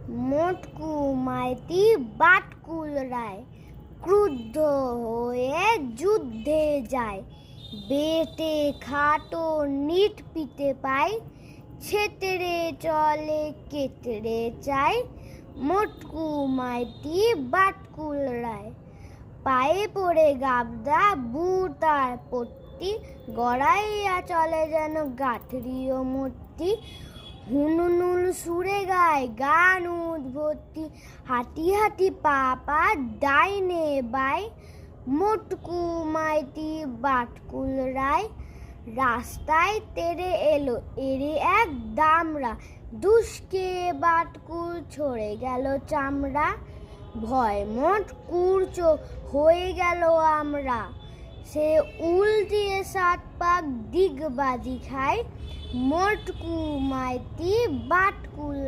মোটকু মাইতি বাটকুল রায় ক্রুদ্ধ হয়ে যুদ্ধে যায়। বেটে খাটো নিট পিতে পায়, ছেতরে চলে কেতরে চায়। মোটকু মাইতি বাটকুল রায়। পায়ে পড়ে গাবদা বুটার পট্টি, গড়াইয়া চলে যেন গাঠরিও মূর্তি। হুনুনুল সুরে গায় গান উদ্ভর্তি, হাঁটি হাঁটি পা পা ডাইনে বাই। মোটকু মাইতি বাটকুল রায়। রাস্তায় তেরে এলো এরে এক দামড়া, দুষ্কে বাটকুল ছড়ে গেল চামড়া। ভয় মোটকুর চোখ হয়ে গেল আমরা, সে উল্টিয়ে 7 পাক দিগবাজি খায়। মোটকু মাইতি বাটকুল